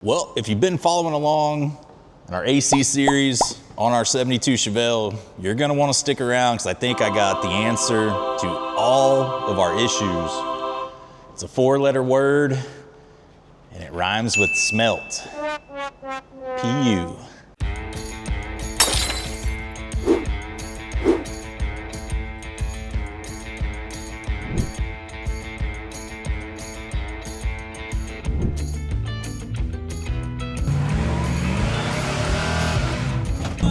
Well, if you've been following along in our AC series on our 72 Chevelle, you're gonna wanna stick around because I think I got the answer to all of our issues. It's a 4-letter word and it rhymes with smelt. P-U.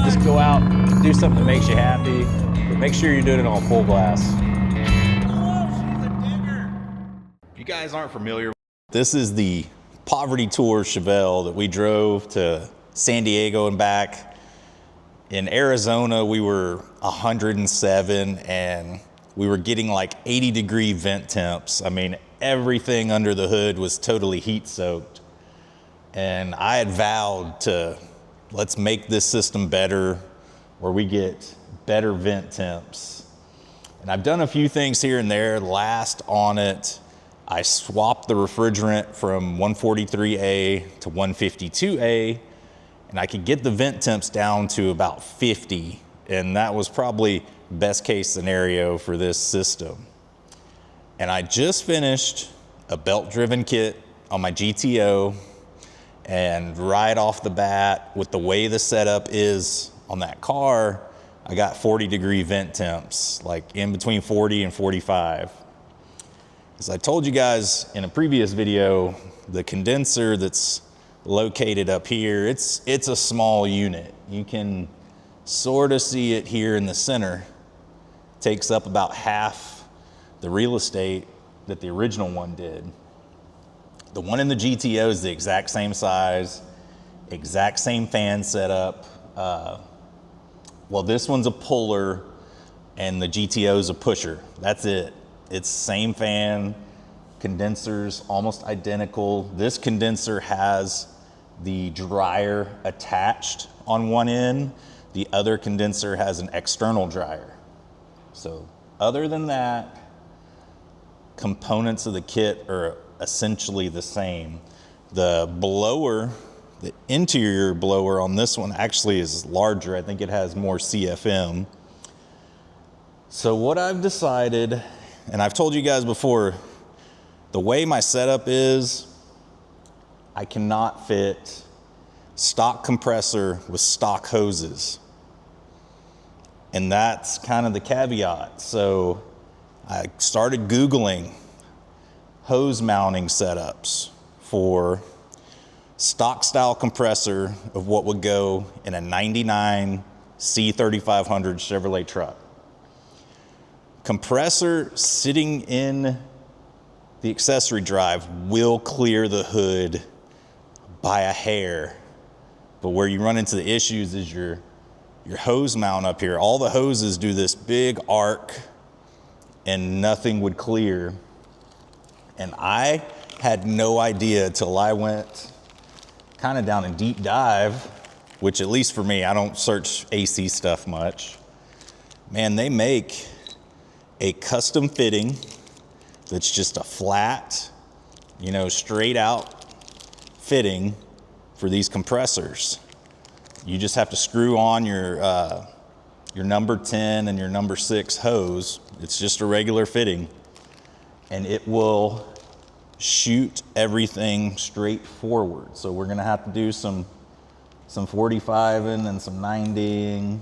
Just go out, do something that makes you happy, but make sure you're doing it on full blast. If you guys aren't familiar, this is the Poverty Tour Chevelle that we drove to San Diego and back. In Arizona, we were 107 and we were getting like 80-degree vent temps. I mean, everything under the hood was totally heat soaked. And I had vowed to, let's make this system better where we get better vent temps. And I've done a few things here and there. Last on it, I swapped the refrigerant from 143A to 152A, and I could get the vent temps down to about 50. And that was probably best case scenario for this system. And I just finished a belt driven kit on my GTO. And right off the bat, with the way the setup is on that car, I got 40-degree vent temps, like in between 40 and 45. As I told you guys in a previous video, the condenser that's located up here, it's a small unit. You can sort of see it here in the center. It takes up about half the real estate that the original one did. The one in the GTO is the exact same size, exact same fan setup. Well, this one's a puller and the GTO is a pusher. That's it. It's same fan, condensers almost identical. This condenser has the dryer attached on one end. The other condenser has an external dryer. So other than that, components of the kit are essentially the same. The blower, the interior blower on this one actually is larger. I think it has more CFM. So what I've decided, and I've told you guys before, the way my setup is, I cannot fit stock compressor with stock hoses. And that's kind of the caveat. So I started Googling hose mounting setups for stock style compressor of what would go in a 99 C3500 Chevrolet truck. Compressor sitting in the accessory drive will clear the hood by a hair, but where you run into the issues is your hose mount up here. All the hoses do this big arc and nothing would clear. And I had no idea till I went kind of down a deep dive, which at least for me, I don't search AC stuff much. Man, they make a custom fitting that's just a flat, straight out fitting for these compressors. You just have to screw on your number 10 and your number 6 hose. It's just a regular fitting. And it will shoot everything straight forward. So we're gonna have to do some 45ing and some 90ing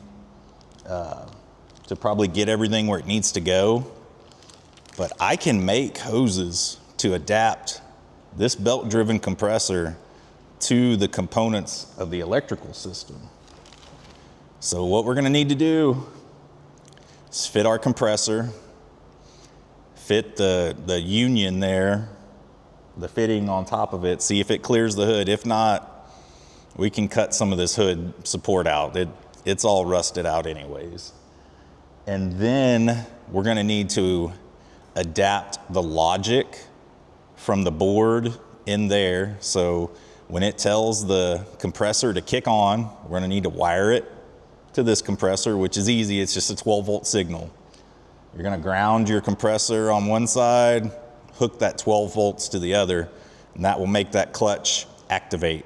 to probably get everything where it needs to go. But I can make hoses to adapt this belt-driven compressor to the components of the electrical system. So what we're gonna need to do is fit our compressor, fit the union there, the fitting on top of it, see if it clears the hood. If not, we can cut some of this hood support out. It's all rusted out anyways. And then we're gonna need to adapt the logic from the board in there. So when it tells the compressor to kick on, we're gonna need to wire it to this compressor, which is easy. It's just a 12-volt signal. You're gonna ground your compressor on one side, hook that 12 volts to the other, and that will make that clutch activate.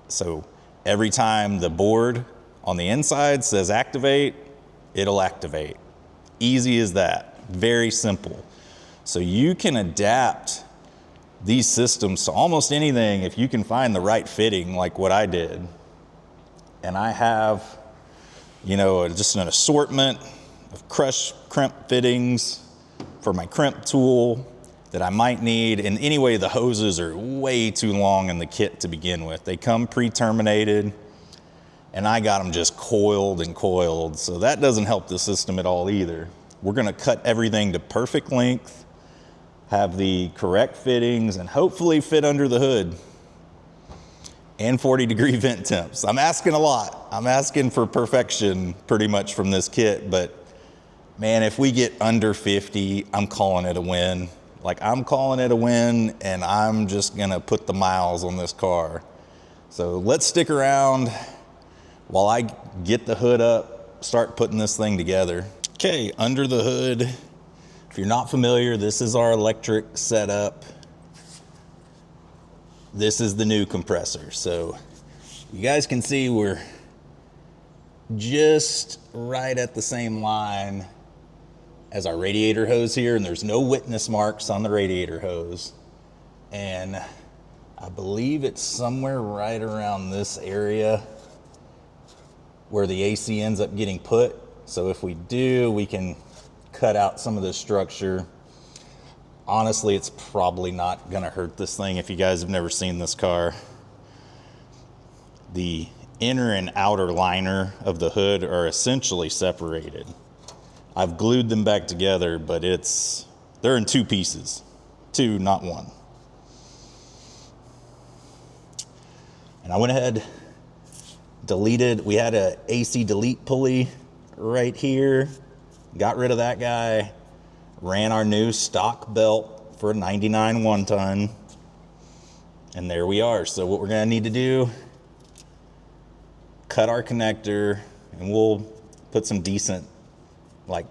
So every time the board on the inside says activate, it'll activate. Easy as that, very simple. So you can adapt these systems to almost anything if you can find the right fitting like what I did. And I have, you know, just an assortment of crimp fittings for my crimp tool that I might need. And anyway, the hoses are way too long in the kit to begin with. They come pre-terminated, and I got them just coiled and coiled. So that doesn't help the system at all either. We're gonna cut everything to perfect length, have the correct fittings, and hopefully fit under the hood. And 40-degree vent temps. I'm asking a lot. I'm asking for perfection pretty much from this kit, but man, if we get under 50, I'm calling it a win. Like, I'm calling it a win, and I'm just gonna put the miles on this car. So let's stick around while I get the hood up, start putting this thing together. Okay, under the hood, if you're not familiar, this is our electric setup. This is the new compressor. So you guys can see we're just right at the same line as our radiator hose here, and there's no witness marks on the radiator hose. And I believe it's somewhere right around this area where the AC ends up getting put. So if we do, we can cut out some of the structure. Honestly, it's probably not gonna hurt this thing if you guys have never seen this car. The inner and outer liner of the hood are essentially separated. I've glued them back together, but they're in two pieces. Two, not one. And I went ahead, deleted, we had a AC delete pulley right here, got rid of that guy, ran our new stock belt for a 99 1-ton, and there we are. So what we're gonna need to do, cut our connector, and we'll put some decent like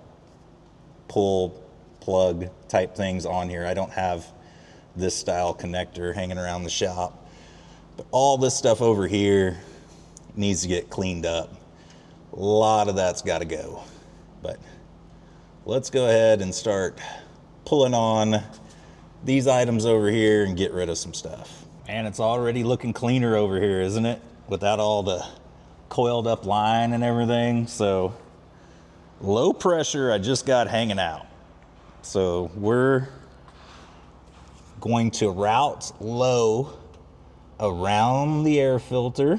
pull plug type things on here. I don't have this style connector hanging around the shop, but all this stuff over here needs to get cleaned up. A lot of that's got to go, but let's go ahead and start pulling on these items over here and get rid of some stuff. And it's already looking cleaner over here, isn't it? Without all the coiled up line and everything. So low pressure, I just got hanging out. So we're going to route low around the air filter,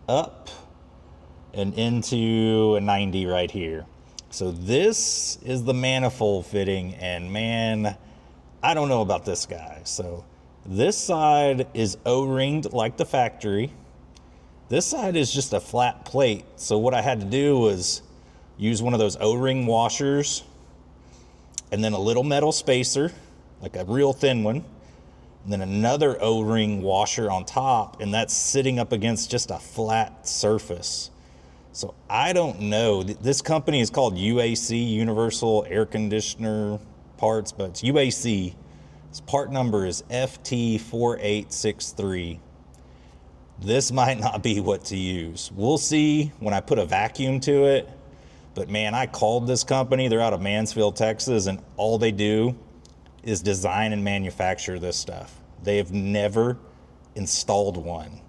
up and into a 90 right here. So this is the manifold fitting, and man, I don't know about this guy. So this side is O-ringed like the factory. This side is just a flat plate. So what I had to do was use one of those O-ring washers and then a little metal spacer, like a real thin one, and then another O-ring washer on top, and that's sitting up against just a flat surface. So I don't know. This company is called UAC, Universal Air Conditioner Parts, but it's UAC. Its part number is FT4863. This might not be what to use. We'll see when I put a vacuum to it. But man, I called this company. They're out of Mansfield, Texas, and all they do is design and manufacture this stuff. They have never installed one.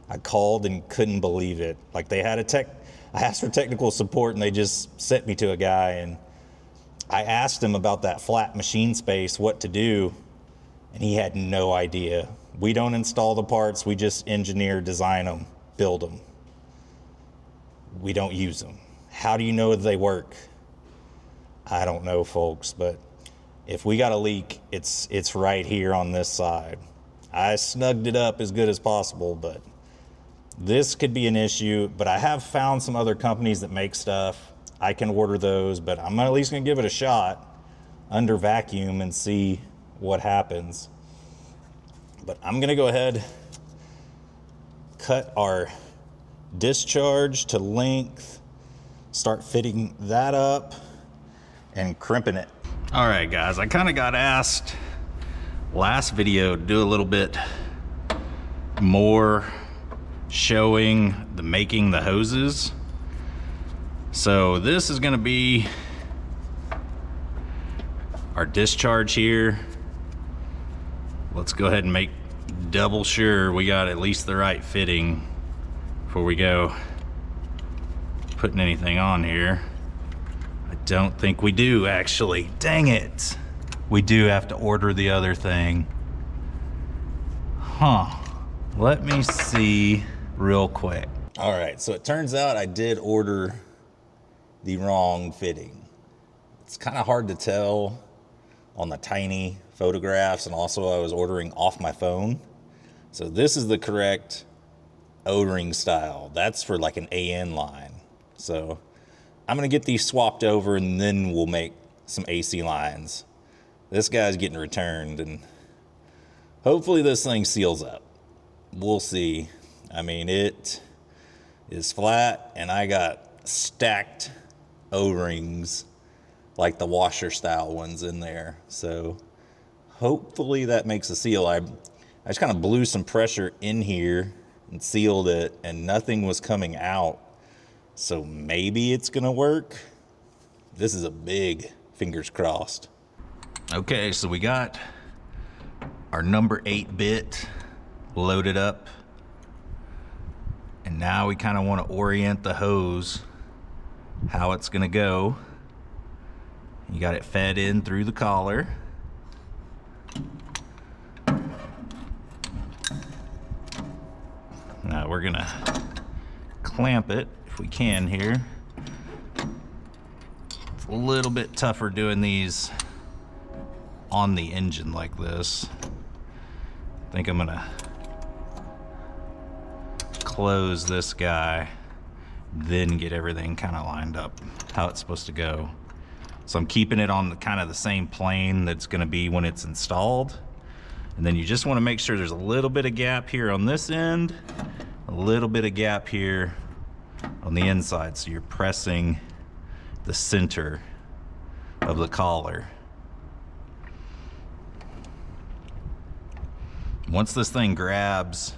I called and couldn't believe it. Like, they had I asked for technical support, and they just sent me to a guy, and I asked him about that flat machine space, what to do, and he had no idea. We don't install the parts. We just engineer, design them, build them. We don't use them. How do you know that they work? I don't know, folks, but if we got a leak, it's right here on this side. I snugged it up as good as possible, but this could be an issue. But I have found some other companies that make stuff. I can order those, but I'm at least gonna give it a shot under vacuum and see what happens. But I'm gonna go ahead, cut our discharge to length, start fitting that up and crimping it. All right, guys, I kind of got asked last video to do a little bit more showing the making the hoses. So this is gonna be our discharge here. Let's go ahead and make double sure we got at least the right fitting before we go putting anything on here. I don't think we do, actually. Dang it. We do have to order the other thing. Huh. Let me see real quick. All right, so it turns out I did order the wrong fitting. It's kind of hard to tell on the tiny photographs, and also I was ordering off my phone. So this is the correct O-ring style. That's for like an AN line. So I'm gonna get these swapped over and then we'll make some AC lines. This guy's getting returned and hopefully this thing seals up. We'll see. I mean, it is flat and I got stacked O-rings like the washer style ones in there. So hopefully that makes a seal. I just kind of blew some pressure in here and sealed it and nothing was coming out. So maybe it's gonna work. This is a big fingers crossed. Okay, so we got our number 8 bit loaded up. And now we kind of want to orient the hose how it's gonna go. You got it fed in through the collar. Now we're gonna clamp it if we can here. It's a little bit tougher doing these on the engine like this. I think I'm gonna close this guy, then get everything kind of lined up how it's supposed to go. So I'm keeping it on the kind of the same plane that's gonna be when it's installed. And then you just wanna make sure there's a little bit of gap here on this end, a little bit of gap here on the inside. So you're pressing the center of the collar. Once this thing grabs,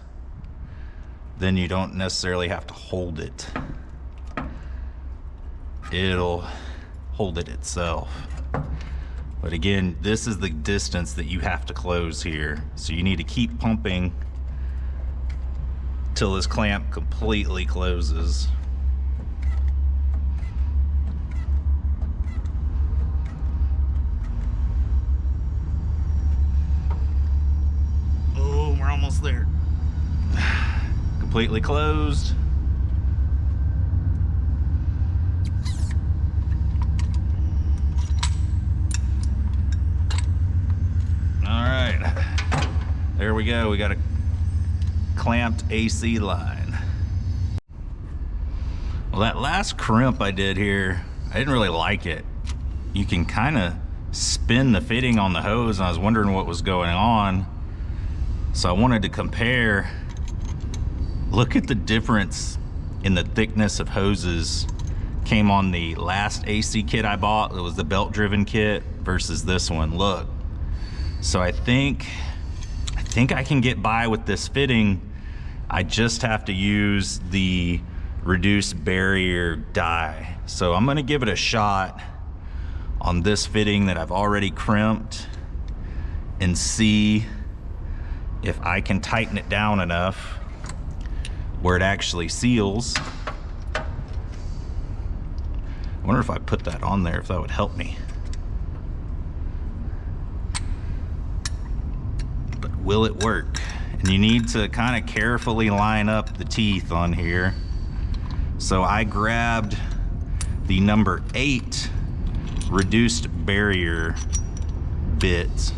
then you don't necessarily have to hold it. It'll hold it itself. But again, this is the distance that you have to close here. So you need to keep pumping till this clamp completely closes. Oh, we're almost there. Completely closed. All right, there we go. We got a clamped AC line. Well, that last crimp I did here, I didn't really like it. You can kind of spin the fitting on the hose, and I was wondering what was going on. So I wanted to compare. Look at the difference in the thickness of hoses came on the last AC kit I bought. It was the belt driven kit versus this one. Look. So I think I can get by with this fitting. I just have to use the reduced barrier die. So I'm gonna give it a shot on this fitting that I've already crimped and see if I can tighten it down enough where it actually seals. I wonder if I put that on there, if that would help me. But will it work? And you need to kind of carefully line up the teeth on here. So I grabbed the number 8 reduced barrier bit.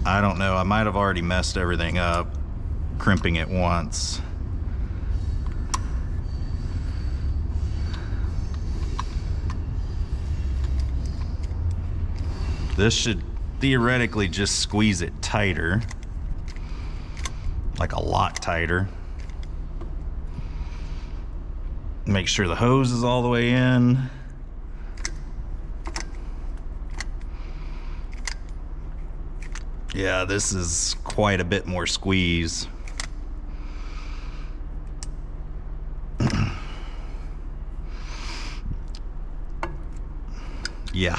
I don't know, I might have already messed everything up crimping it once. This should theoretically just squeeze it tighter, like a lot tighter. Make sure the hose is all the way in. Yeah, this is quite a bit more squeeze. Yeah,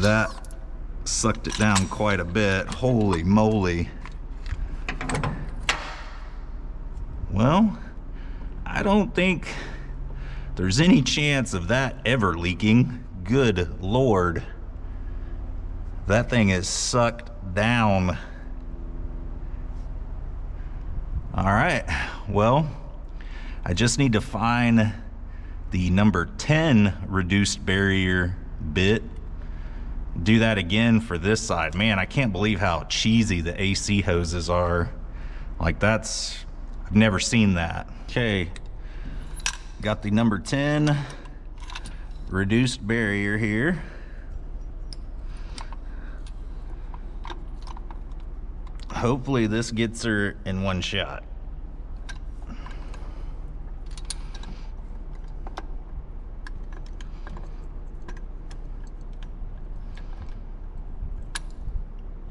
that sucked it down quite a bit. Holy moly. Well, I don't think there's any chance of that ever leaking. Good Lord. That thing is sucked down. All right, well, I just need to find the number 10 reduced barrier bit. Do that again for this side. Man, I can't believe how cheesy the AC hoses are. Like I've never seen that. Okay, got the number 10 reduced barrier here. Hopefully this gets her in one shot.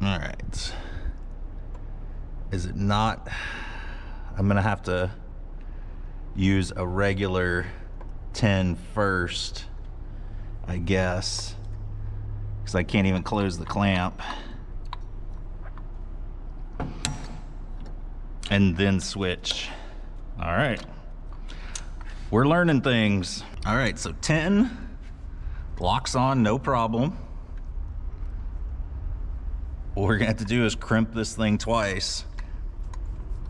All right. Is it not? I'm gonna have to use a regular 10 first, I guess, because I can't even close the clamp. And then switch. All right. We're learning things. All right, so 10 locks on, no problem. What we're gonna have to do is crimp this thing twice.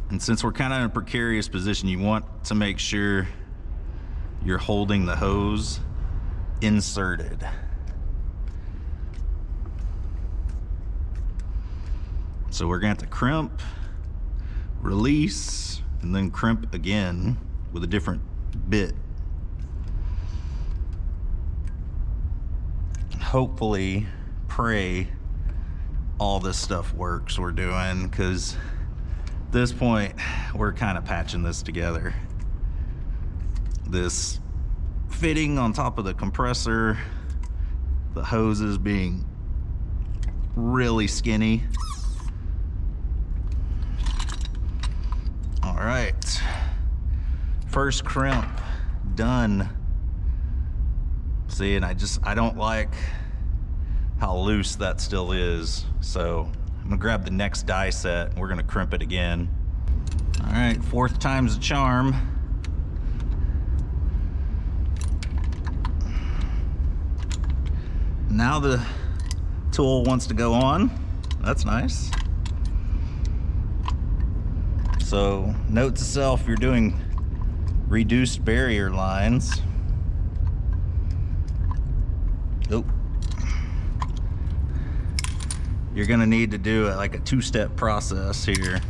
And since we're kind of in a precarious position, you want to make sure you're holding the hose inserted. So we're gonna have to crimp, release, and then crimp again with a different bit. Hopefully, pray all this stuff works we're doing, because at this point we're kind of patching this together. This fitting on top of the compressor, the hoses being really skinny. All right, first crimp done. See, and I don't like how loose that still is. So I'm gonna grab the next die set and we're gonna crimp it again. All right, fourth time's a charm. Now the tool wants to go on. That's nice. So note to self, if you're doing reduced barrier lines. Oh. You're gonna need to do like a two-step process here.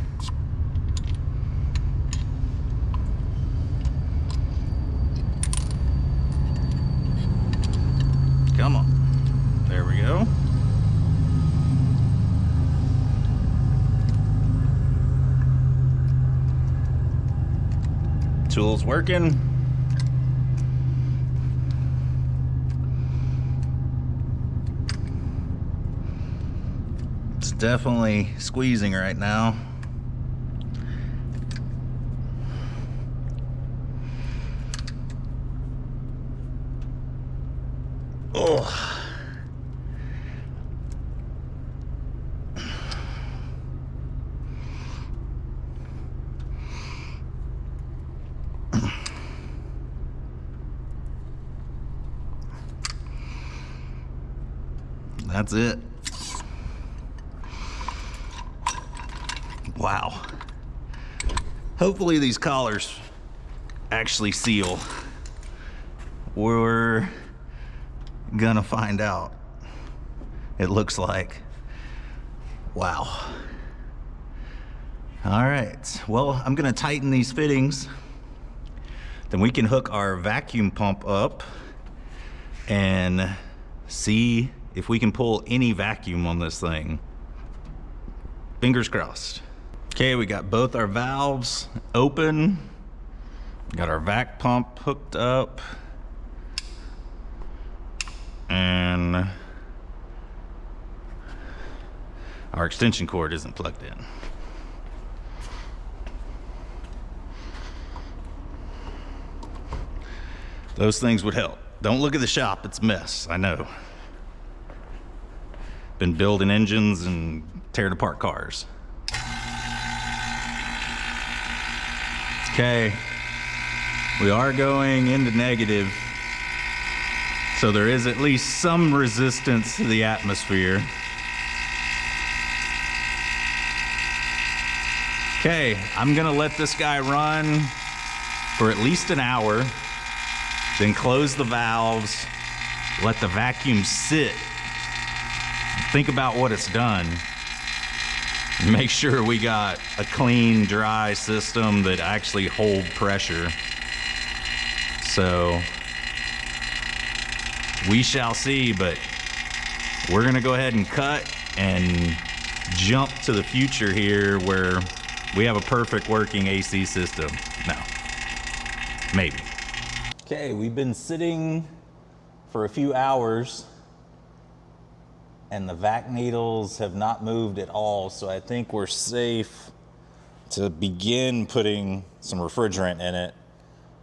Come on, there we go. Tool's working. It's definitely squeezing right now. Oh. That's it. Wow. Hopefully these collars actually seal. We're gonna find out. It looks like. Wow. All right, well, I'm gonna tighten these fittings. Then we can hook our vacuum pump up and see if we can pull any vacuum on this thing. Fingers crossed. Okay, we got both our valves open. Got our vac pump hooked up. And our extension cord isn't plugged in. Those things would help. Don't look at the shop, it's a mess, I know. Been building engines and tearing apart cars. Okay, we are going into negative, so there is at least some resistance to the atmosphere. Okay, I'm gonna let this guy run for at least an hour, then close the valves, let the vacuum sit, think about what it's done. Make sure we got a clean, dry system that actually hold pressure. So we shall see, but we're gonna go ahead and cut and jump to the future here where we have a perfect working AC system. No, maybe. Okay, we've been sitting for a few hours and the vac needles have not moved at all, so I think we're safe to begin putting some refrigerant in it.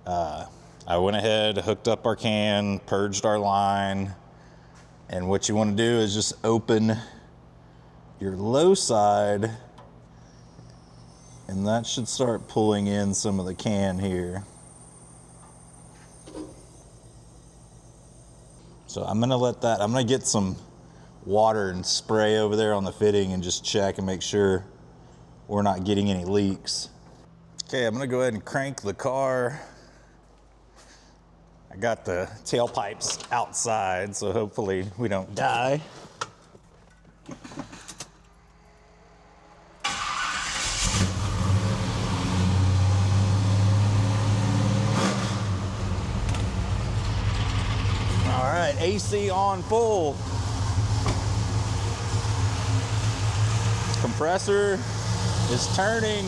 I went ahead, hooked up our can, purged our line, and what you want to do is just open your low side, and that should start pulling in some of the can here. So I'm gonna let that, I'm gonna get some water and spray over there on the fitting and just check and make sure we're not getting any leaks. Okay, I'm gonna go ahead and crank the car. I got the tailpipes outside, so hopefully we don't die. All right, AC on full. Compressor is turning,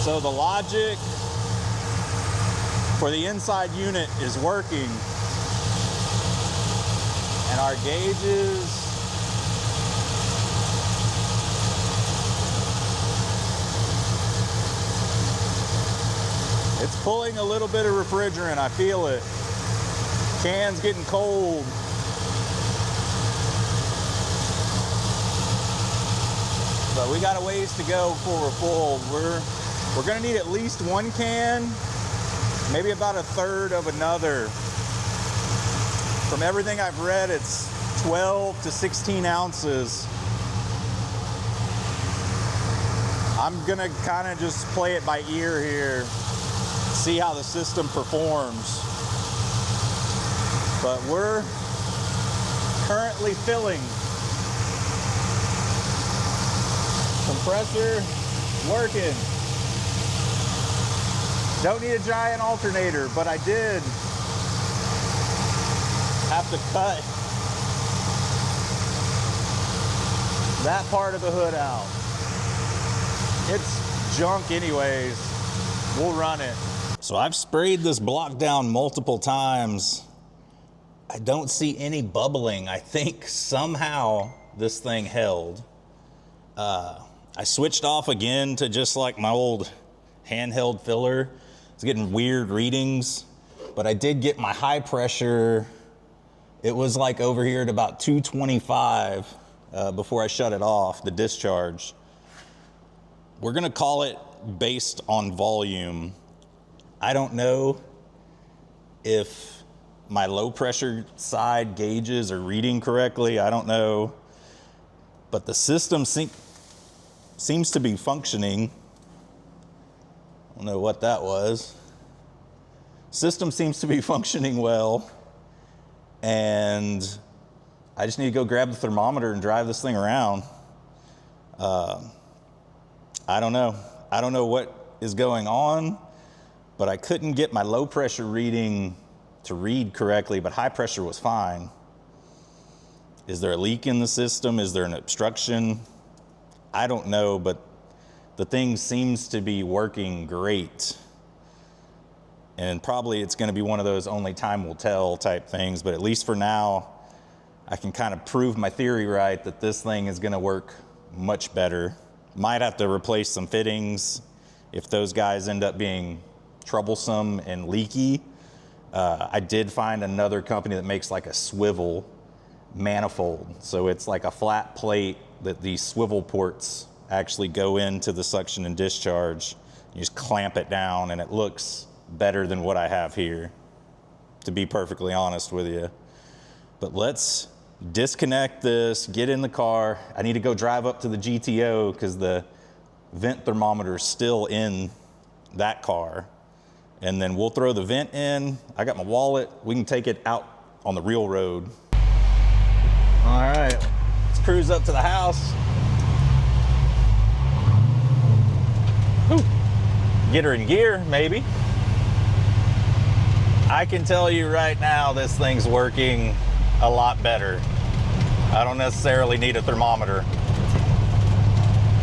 so the logic for the inside unit is working, and our gauges it's pulling a little bit of refrigerant. I feel it. Can's getting cold. But we got a ways to go before we're full. We're gonna need at least one can, maybe about a third of another. From everything I've read, it's 12 to 16 ounces. I'm gonna kind of just play it by ear here, see how the system performs. But we're currently filling. Compressor working. Don't need a giant alternator, but I did have to cut that part of the hood out. It's junk anyways. We'll run it. So I've sprayed this block down multiple times. I don't see any bubbling. I think somehow this thing held. I switched off again to just like my old handheld filler. It's getting weird readings, but I did get my high pressure. It was like over here at about 225 before I shut it off, the discharge. We're gonna call it based on volume. I don't know if my low pressure side gauges are reading correctly. I don't know, but the system seems to be functioning. I don't know what that was. System seems to be functioning well, and I just need to go grab the thermometer and drive this thing around. I don't know. I don't know what is going on, but I couldn't get my low pressure reading to read correctly, but high pressure was fine. Is there a leak in the system? Is there an obstruction? I don't know, but the thing seems to be working great. And probably it's gonna be one of those only time will tell type things, but at least for now, I can kind of prove my theory right that this thing is gonna work much better. Might have to replace some fittings if those guys end up being troublesome and leaky. I did find another company that makes like a swivel manifold. So it's like a flat plate that these swivel ports actually go into the suction and discharge. You just clamp it down and it looks better than what I have here, to be perfectly honest with you. But let's disconnect this, get in the car. I need to go drive up to the GTO because the vent thermometer is still in that car. And then we'll throw the vent in. I got my wallet. We can take it out on the real road. All right, let's cruise up to the house. Whew. Get her in gear, maybe. I can tell you right now, this thing's working a lot better. I don't necessarily need a thermometer.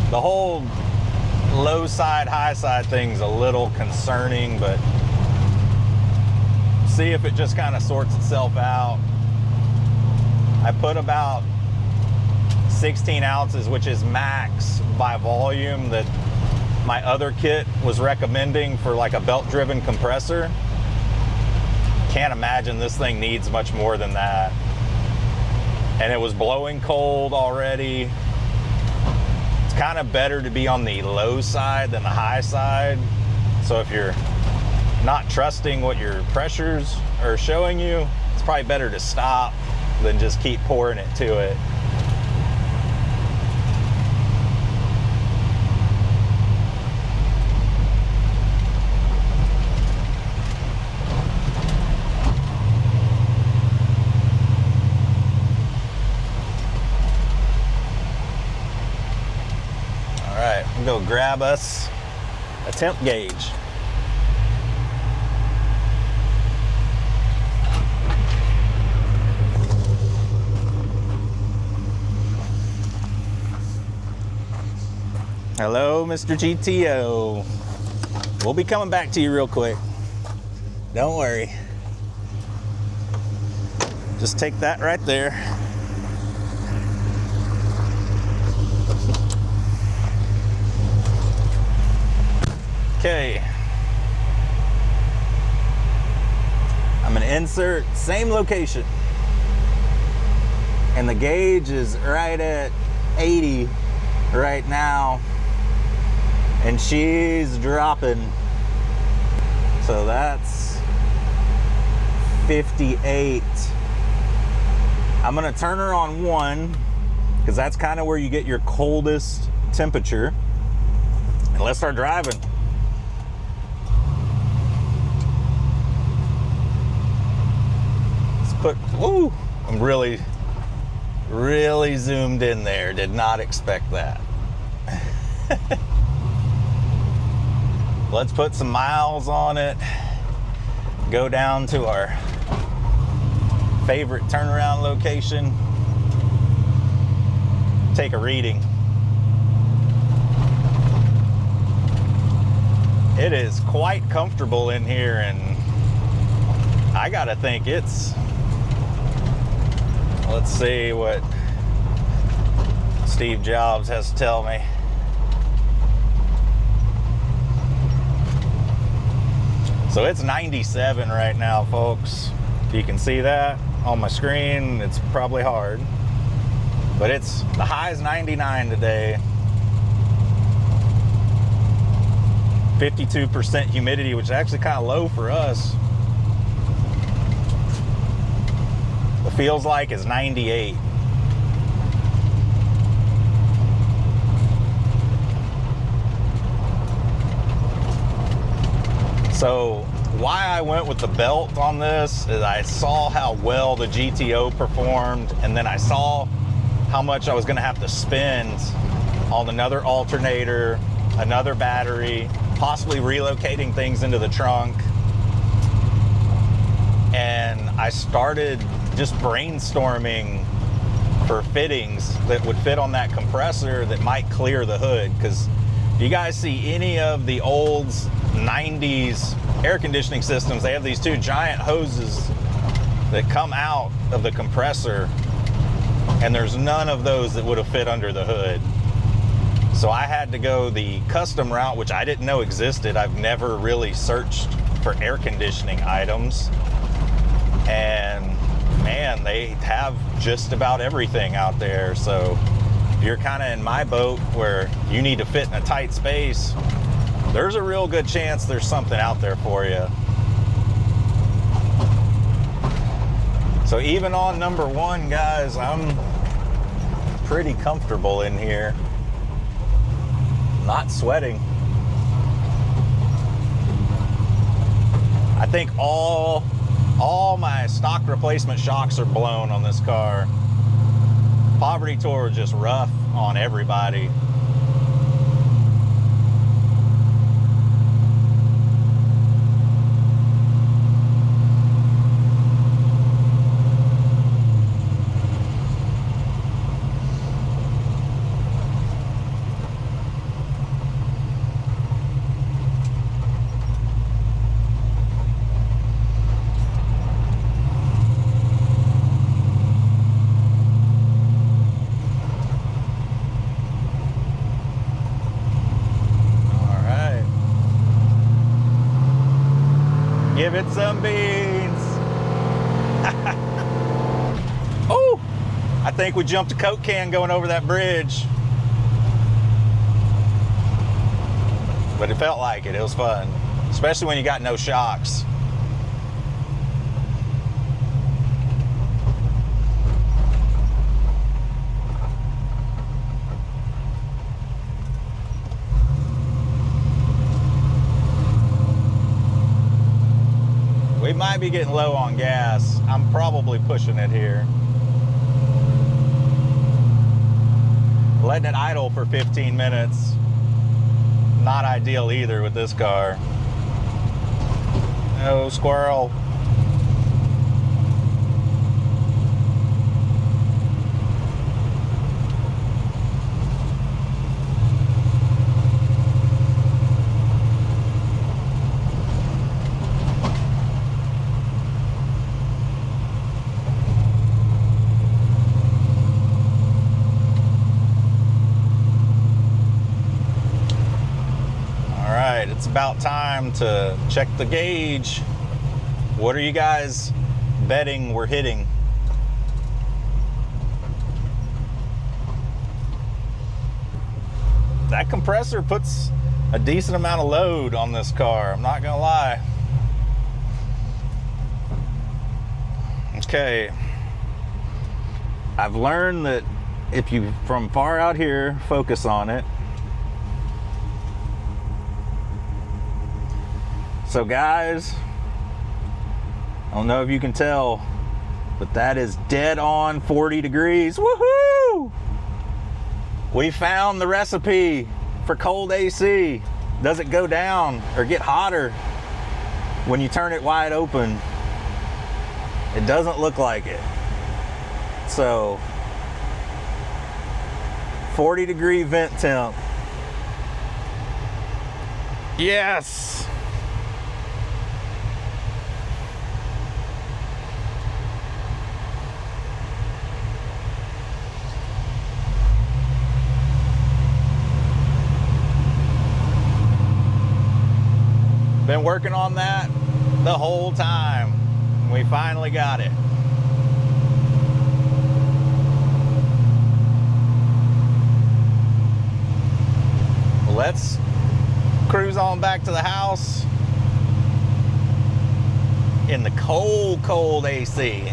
The whole low side, high side thing's a little concerning, but see if it just kind of sorts itself out. I put about 16 ounces, which is max by volume that my other kit was recommending for like a belt-driven compressor. Can't imagine this thing needs much more than that. And it was blowing cold already. It's kind of better to be on the low side than the high side. So if you're not trusting what your pressures are showing you, it's probably better to stop than just keep pouring it to it. All right, I'm gonna go grab us a temp gauge. Hello, Mr. GTO. We'll be coming back to you real quick. Don't worry. Just take that right there. Okay. I'm gonna insert same location. And the gauge is right at 80 right now. And she's dropping. So that's 58. I'm gonna turn her on 1 because that's kind of where you get your coldest temperature. And let's start driving. Let's put, woo, I'm really zoomed in there. Did not expect that. Let's put some miles on it. Go down to our favorite turnaround location. Take a reading. It is quite comfortable in here, and I gotta think it's, let's see what Steve Jobs has to tell me. So it's 97 right now, folks. If you can see that on my screen, it's probably hard. But it's, the high is 99 today. 52% humidity, which is actually kind of low for us. It feels like it's 98. So why I went with the belt on this is I saw how well the GTO performed, and then I saw how much I was gonna have to spend on another alternator, another battery, possibly relocating things into the trunk. And I started just brainstorming for fittings that would fit on that compressor that might clear the hood. Because if you guys see any of the old 90s air conditioning systems, they have these two giant hoses that come out of the compressor, and there's none of those that would have fit under the hood. So I had to go the custom route, which I didn't know existed. I've never really searched for air conditioning items. And man, they have just about everything out there. So if you're kind of in my boat where you need to fit in a tight space, there's a real good chance there's something out there for you. So even on number one, guys, I'm pretty comfortable in here. Not sweating. I think all my stock replacement shocks are blown on this car. Poverty Tour was just rough on everybody. Give it some beans. Oh, I think we jumped a Coke can going over that bridge. But it felt like it. It was fun, especially when you got no shocks. We might be getting low on gas. I'm probably pushing it here. Letting it idle for 15 minutes. Not ideal either with this car. Oh, squirrel. It's about time to check the gauge. What are you guys betting we're hitting? That compressor puts a decent amount of load on this car, I'm not gonna lie. Okay, I've learned that if you, from far out here, focus on it. So guys, I don't know if you can tell, but that is dead on 40 degrees. Woohoo! We found the recipe for cold AC. Does it go down or get hotter when you turn it wide open? It doesn't look like it. So 40 degree vent temp. Yes! Been working on that the whole time. We finally got it. Let's cruise on back to the house in the cold, cold AC.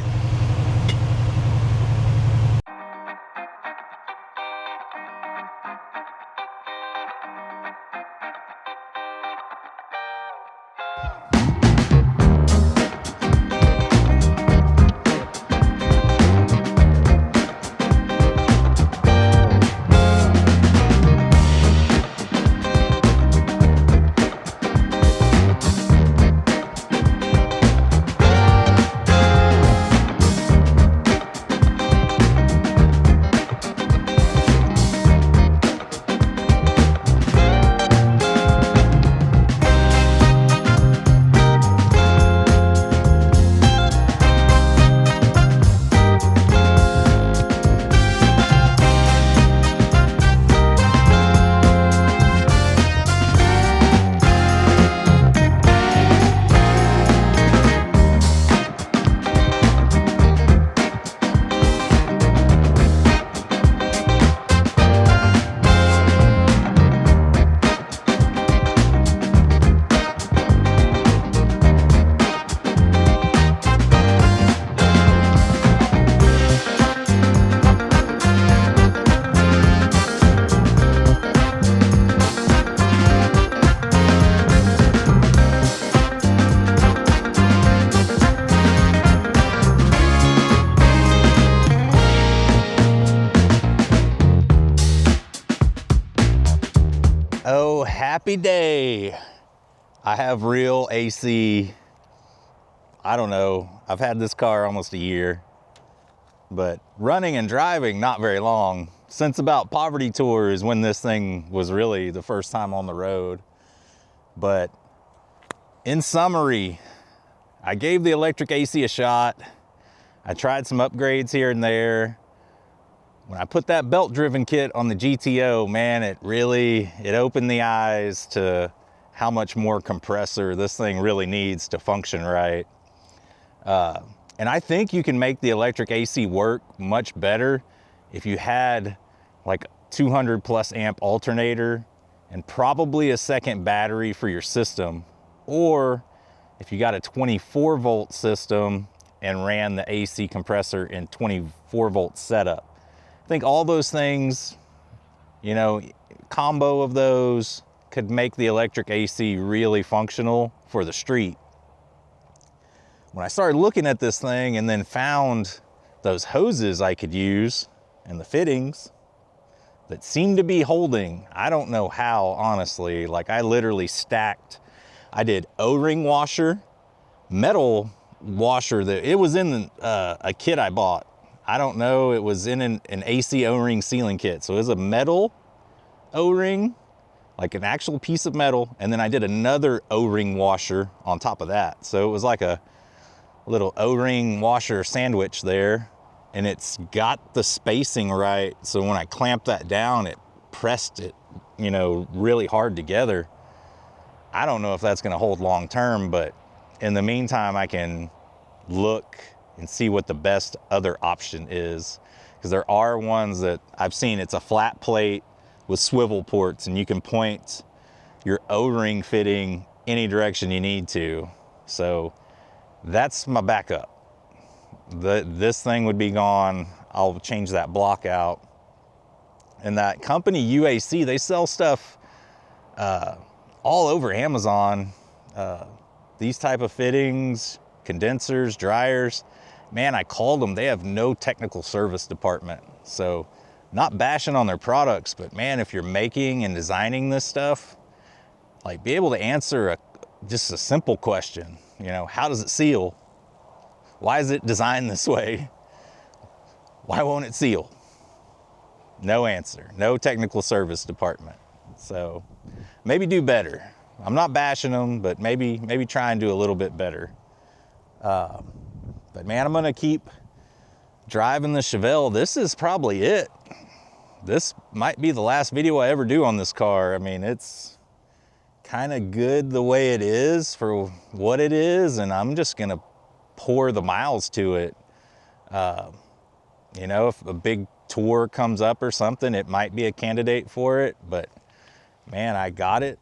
Oh, happy day. I have real AC. I don't know. I've had this car almost a year, but running and driving, not very long. Since about Poverty Tour is when this thing was really the first time on the road. But in summary, I gave the electric AC a shot. I tried some upgrades here and there. When I put that belt driven kit on the GTO, man, it opened the eyes to how much more compressor this thing really needs to function right. And I think you can make the electric AC work much better if you had like 200 plus amp alternator and probably a second battery for your system, or if you got a 24 volt system and ran the AC compressor in 24 volt setup. I think all those things, you know, combo of those could make the electric AC really functional for the street. When I started looking at this thing and then found those hoses I could use and the fittings that seemed to be holding, I don't know how, honestly. Like, I literally stacked, I did O-ring washer, metal washer, that it was in a kit I bought. I don't know, it was in an AC O-ring sealing kit. So it was a metal O-ring, like an actual piece of metal. And then I did another O-ring washer on top of that. So it was like a little O-ring washer sandwich there. And it's got the spacing right. So when I clamped that down, it pressed it, you know, really hard together. I don't know if that's gonna hold long term, but in the meantime, I can look and see what the best other option is. Because there are ones that I've seen, it's a flat plate with swivel ports and you can point your O-ring fitting any direction you need to. So that's my backup. This thing would be gone. I'll change that block out. And that company UAC, they sell stuff all over Amazon. These type of fittings, condensers, dryers. Man, I called them, they have no technical service department. So not bashing on their products, but man, if you're making and designing this stuff, like, be able to answer just a simple question, you know, how does it seal? Why is it designed this way? Why won't it seal? No answer, no technical service department. So maybe do better. I'm not bashing them, but maybe try and do a little bit better. But man, I'm gonna keep driving the Chevelle. This is probably it. This might be the last video I ever do on this car. I mean, it's kind of good the way it is for what it is, and I'm just gonna pour the miles to it. You know, if a big tour comes up or something, it might be a candidate for it, but man, I got it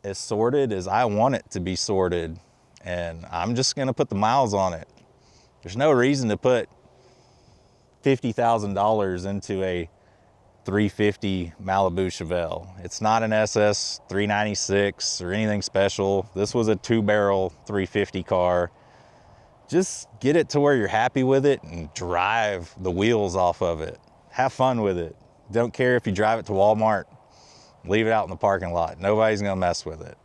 as sorted as I want it to be sorted, and I'm just gonna put the miles on it. There's no reason to put $50,000 into a 350 Malibu Chevelle. It's not an SS 396 or anything special. This was a 2-barrel 350 car. Just get it to where you're happy with it and drive the wheels off of it. Have fun with it. Don't care if you drive it to Walmart, leave it out in the parking lot. Nobody's gonna mess with it.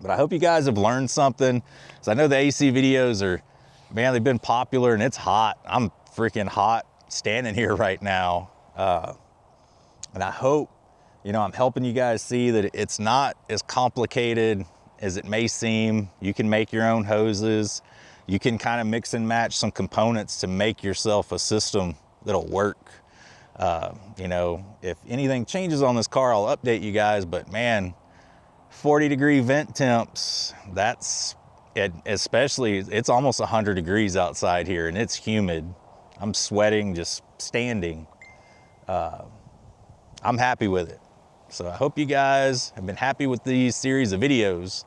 But I hope you guys have learned something. So I know the AC videos are, man, they've been popular and it's hot. I'm freaking hot standing here right now. And I hope, you know, I'm helping you guys see that it's not as complicated as it may seem. You can make your own hoses. You can kind of mix and match some components to make yourself a system that'll work. You know, if anything changes on this car, I'll update you guys, but man, 40-degree vent temps, that's it. Especially, it's almost 100 degrees outside here and it's humid. I'm sweating just standing. I'm happy with it. So I hope you guys have been happy with these series of videos.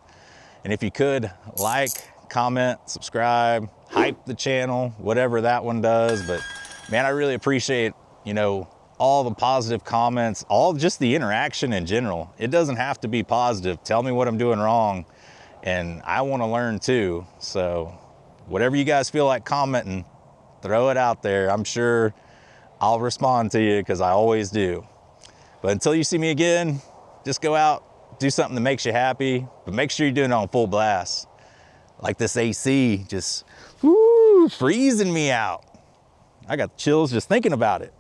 And if you could, like, comment, subscribe, hype the channel, whatever that one does. But man, I really appreciate, you know, all the positive comments, all just the interaction in general. It doesn't have to be positive. Tell me what I'm doing wrong, and I want to learn too. So whatever you guys feel like commenting, throw it out there. I'm sure I'll respond to you because I always do. But until you see me again, Just go out, do something that makes you happy, but make sure you're doing it on full blast. Like this AC, just freezing me out. I got chills just thinking about it.